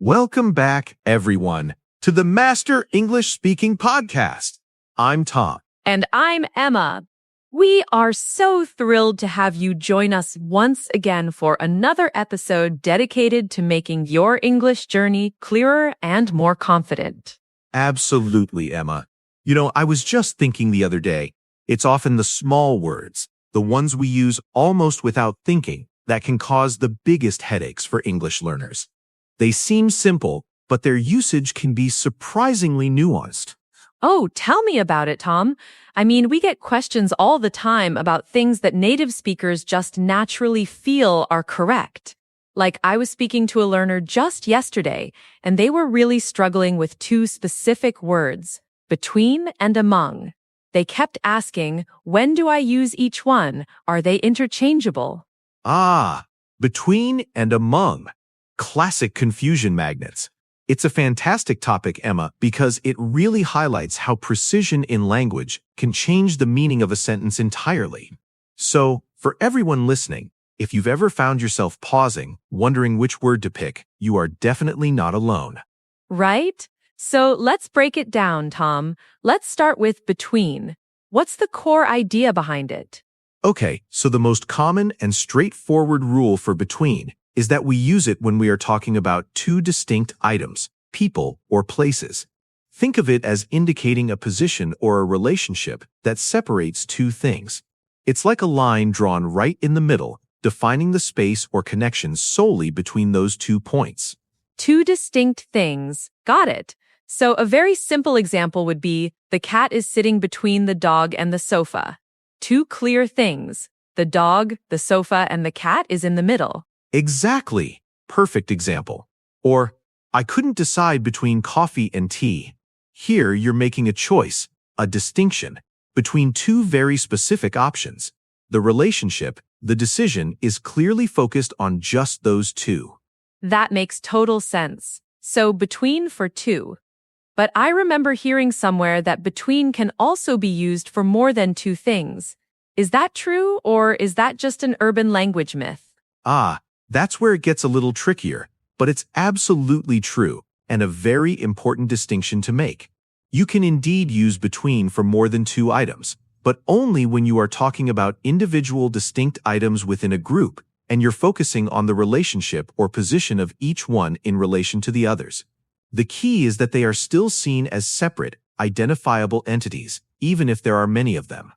Welcome back, everyone, to the Master English Speaking Podcast. I'm Tom. And I'm Emma. We are so thrilled to have you join us once again for another episode dedicated to making your English journey clearer and more confident. Absolutely, Emma. I was just thinking the other day, it's often the small words, the ones we use almost without thinking, that can cause the biggest headaches for English learners. They seem simple, but their usage can be surprisingly nuanced. Oh, tell me about it, Tom. We get questions all the time about things that native speakers just naturally feel are correct. Like I was speaking to a learner just yesterday, and they were really struggling with two specific words, between and among. They kept asking, when do I use each one? Are they interchangeable? Between and among. Classic confusion magnets. It's a fantastic topic, Emma, because it really highlights how precision in language can change the meaning of a sentence entirely. So, for everyone listening, if you've ever found yourself pausing, wondering which word to pick, you are definitely not alone. Right? So let's break it down, Tom. Let's start with between. What's the core idea behind it? Okay, so the most common and straightforward rule for between is that we use it when we are talking about two distinct items, people or places. Think of it as indicating a position or a relationship that separates two things. It's like a line drawn right in the middle, defining the space or connection solely between those 2 points. Two distinct things. Got it. So a very simple example would be, the cat is sitting between the dog and the sofa. Two clear things. The dog, the sofa, and the cat is in the middle. Exactly. Perfect example. Or, I couldn't decide between coffee and tea. Here you're making a choice, a distinction, between two very specific options. The relationship, the decision, is clearly focused on just those two. That makes total sense. So between for two. But I remember hearing somewhere that between can also be used for more than two things. Is that true, or is that just an urban language myth? That's where it gets a little trickier, but it's absolutely true, and a very important distinction to make. You can indeed use between for more than two items, but only when you are talking about individual distinct items within a group, and you're focusing on the relationship or position of each one in relation to the others. The key is that they are still seen as separate, identifiable entities, even if there are many of them.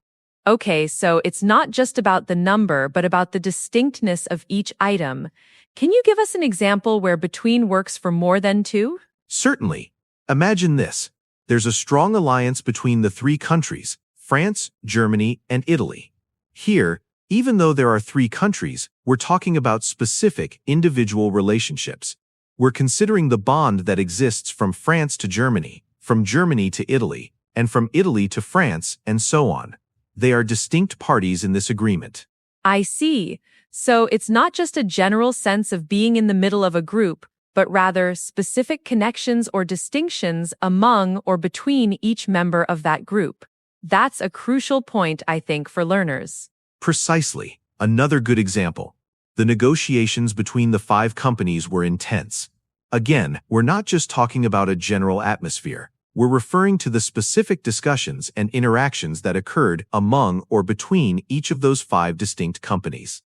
Okay, so it's not just about the number, but about the distinctness of each item. Can you give us an example where between works for more than two? Certainly. Imagine this. There's a strong alliance between the three countries, France, Germany, and Italy. Here, even though there are three countries, we're talking about specific, individual relationships. We're considering the bond that exists from France to Germany, from Germany to Italy, and from Italy to France, and so on. They are distinct parties in this agreement. I see. So it's not just a general sense of being in the middle of a group, but rather specific connections or distinctions among or between each member of that group. That's a crucial point, I think, for learners. Precisely. Another good example. The negotiations between the 5 companies were intense. Again, we're not just talking about a general atmosphere. We're referring to the specific discussions and interactions that occurred among or between each of those 5 distinct companies.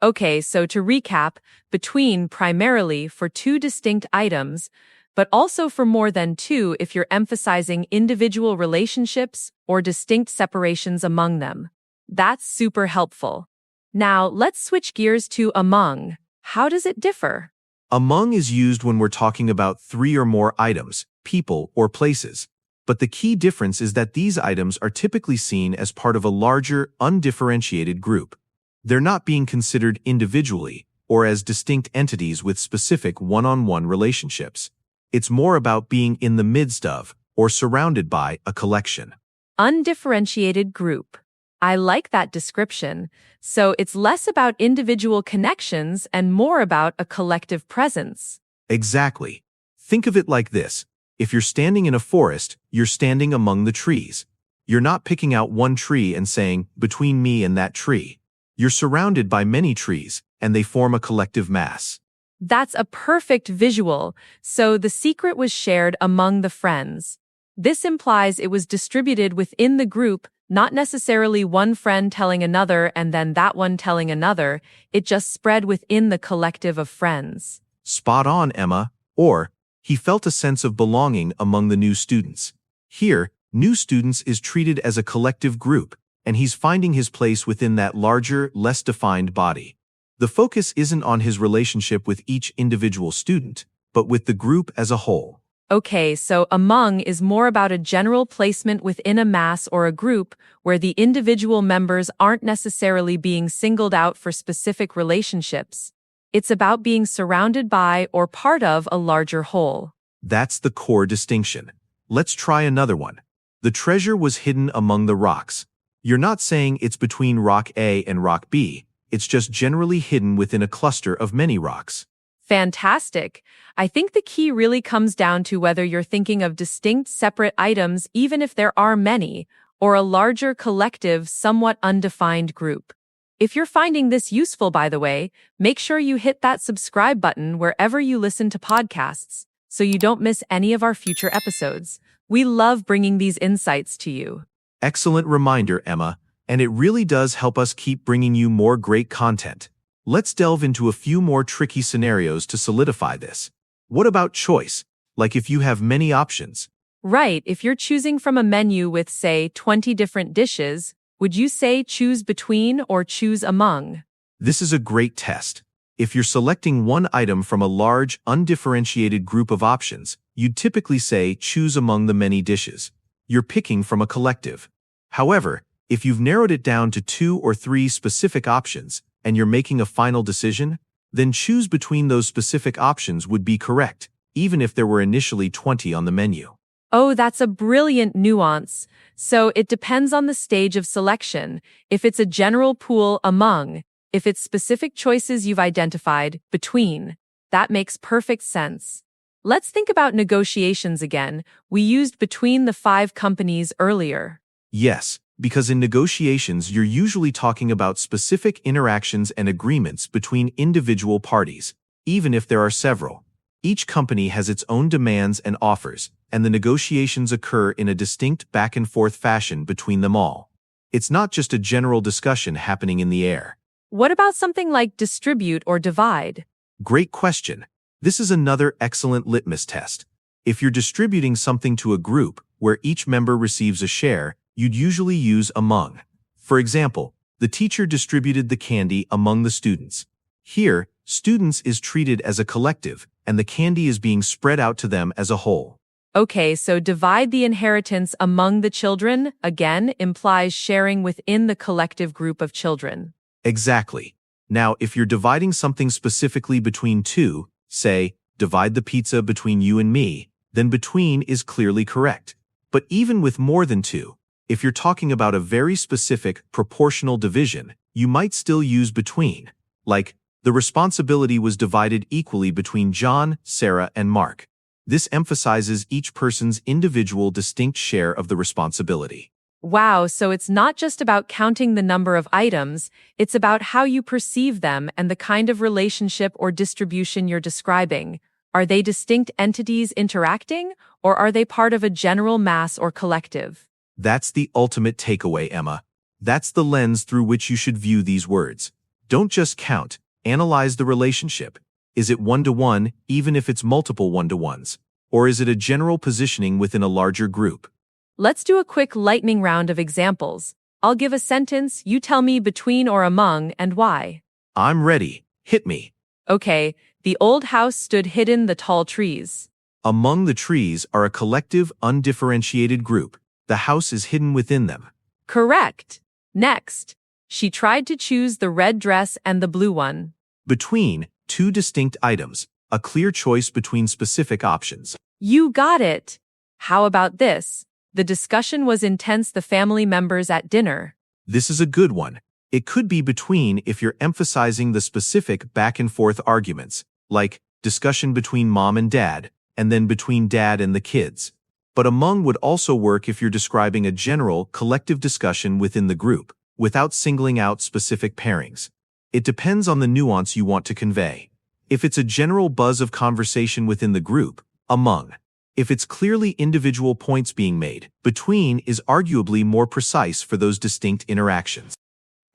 Okay, so to recap, between primarily for two distinct items, but also for more than two if you're emphasizing individual relationships or distinct separations among them. That's super helpful. Now, let's switch gears to among. How does it differ? Among is used when we're talking about 3 or more items, people, or places. But the key difference is that these items are typically seen as part of a larger, undifferentiated group. They're not being considered individually or as distinct entities with specific one-on-one relationships. It's more about being in the midst of, or surrounded by, a collection. Undifferentiated group. I like that description. So it's less about individual connections and more about a collective presence. Exactly. Think of it like this. If you're standing in a forest, you're standing among the trees. You're not picking out one tree and saying, between me and that tree. You're surrounded by many trees, and they form a collective mass. That's a perfect visual. So the secret was shared among the friends. This implies it was distributed within the group, not necessarily one friend telling another and then that one telling another. It just spread within the collective of friends. Spot on, Emma. Or, he felt a sense of belonging among the new students. Here, new students is treated as a collective group, and he's finding his place within that larger, less defined body. The focus isn't on his relationship with each individual student, but with the group as a whole. Okay, so among is more about a general placement within a mass or a group where the individual members aren't necessarily being singled out for specific relationships. It's about being surrounded by or part of a larger whole. That's the core distinction. Let's try another one. The treasure was hidden among the rocks. You're not saying it's between rock A and rock B. It's just generally hidden within a cluster of many rocks. Fantastic. I think the key really comes down to whether you're thinking of distinct separate items, even if there are many, or a larger collective, somewhat undefined group. If you're finding this useful, by the way, make sure you hit that subscribe button wherever you listen to podcasts so you don't miss any of our future episodes. We love bringing these insights to you. Excellent reminder, Emma, and it really does help us keep bringing you more great content. Let's delve into a few more tricky scenarios to solidify this. What about choice? Like if you have many options. Right, if you're choosing from a menu with, say, 20 different dishes, would you say choose between or choose among? This is a great test. If you're selecting one item from a large, undifferentiated group of options, you'd typically say choose among the many dishes. You're picking from a collective. However, if you've narrowed it down to 2 or 3 specific options, and you're making a final decision, then choose between those specific options would be correct, even if there were initially 20 on the menu. Oh, that's a brilliant nuance. So it depends on the stage of selection. If it's a general pool, among. If it's specific choices you've identified, between. That makes perfect sense. Let's think about negotiations again. We used between the 5 companies earlier. Yes, because in negotiations you're usually talking about specific interactions and agreements between individual parties, even if there are several. Each company has its own demands and offers, and the negotiations occur in a distinct back-and-forth fashion between them all. It's not just a general discussion happening in the air. What about something like distribute or divide? Great question. This is another excellent litmus test. If you're distributing something to a group where each member receives a share, you'd usually use among. For example, the teacher distributed the candy among the students. Here, students is treated as a collective, and the candy is being spread out to them as a whole. Okay, so divide the inheritance among the children, again, implies sharing within the collective group of children. Exactly. Now, if you're dividing something specifically between 2, say, divide the pizza between you and me, then between is clearly correct. But even with more than 2, if you're talking about a very specific, proportional division, you might still use between. Like, the responsibility was divided equally between John, Sarah, and Mark. This emphasizes each person's individual distinct share of the responsibility. Wow, so it's not just about counting the number of items, it's about how you perceive them and the kind of relationship or distribution you're describing. Are they distinct entities interacting, or are they part of a general mass or collective? That's the ultimate takeaway, Emma. That's the lens through which you should view these words. Don't just count, analyze the relationship. Is it one-to-one, even if it's multiple one-to-ones? Or is it a general positioning within a larger group? Let's do a quick lightning round of examples. I'll give a sentence, you tell me between or among and why. I'm ready. Hit me. Okay, the old house stood hidden the tall trees. Among the trees are a collective, undifferentiated group. The house is hidden within them. Correct. Next, she tried to choose the red dress and the blue one. Between 2 distinct items, a clear choice between specific options. You got it. How about this? The discussion was intense, the family members at dinner. This is a good one. It could be between if you're emphasizing the specific back-and-forth arguments, like discussion between mom and dad, and then between dad and the kids. But among would also work if you're describing a general, collective discussion within the group, without singling out specific pairings. It depends on the nuance you want to convey. If it's a general buzz of conversation within the group, among. If it's clearly individual points being made, between is arguably more precise for those distinct interactions.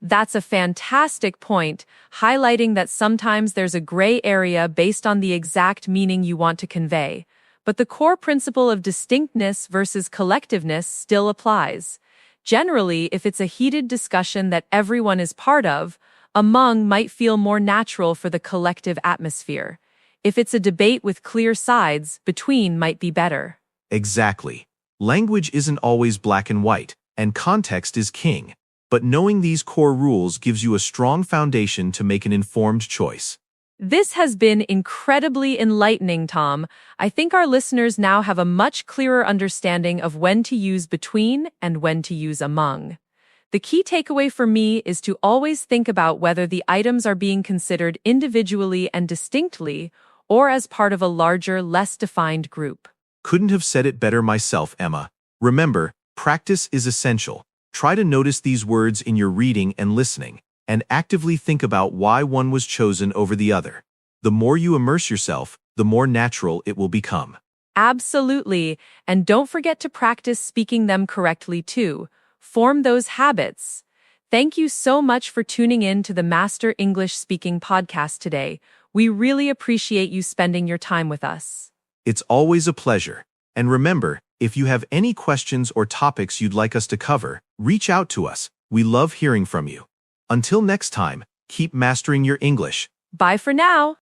That's a fantastic point, highlighting that sometimes there's a gray area based on the exact meaning you want to convey. But the core principle of distinctness versus collectiveness still applies. Generally, if it's a heated discussion that everyone is part of, among might feel more natural for the collective atmosphere. If it's a debate with clear sides, between might be better. Exactly. Language isn't always black and white, and context is king. But knowing these core rules gives you a strong foundation to make an informed choice. This has been incredibly enlightening, Tom. I think our listeners now have a much clearer understanding of when to use between and when to use among. The key takeaway for me is to always think about whether the items are being considered individually and distinctly, or as part of a larger, less defined group. Couldn't have said it better myself, Emma. Remember, practice is essential. Try to notice these words in your reading and listening, and actively think about why one was chosen over the other. The more you immerse yourself, the more natural it will become. Absolutely. And don't forget to practice speaking them correctly too. Form those habits. Thank you so much for tuning in to the Master English Speaking podcast today. We really appreciate you spending your time with us. It's always a pleasure. And remember, if you have any questions or topics you'd like us to cover, reach out to us. We love hearing from you. Until next time, keep mastering your English. Bye for now.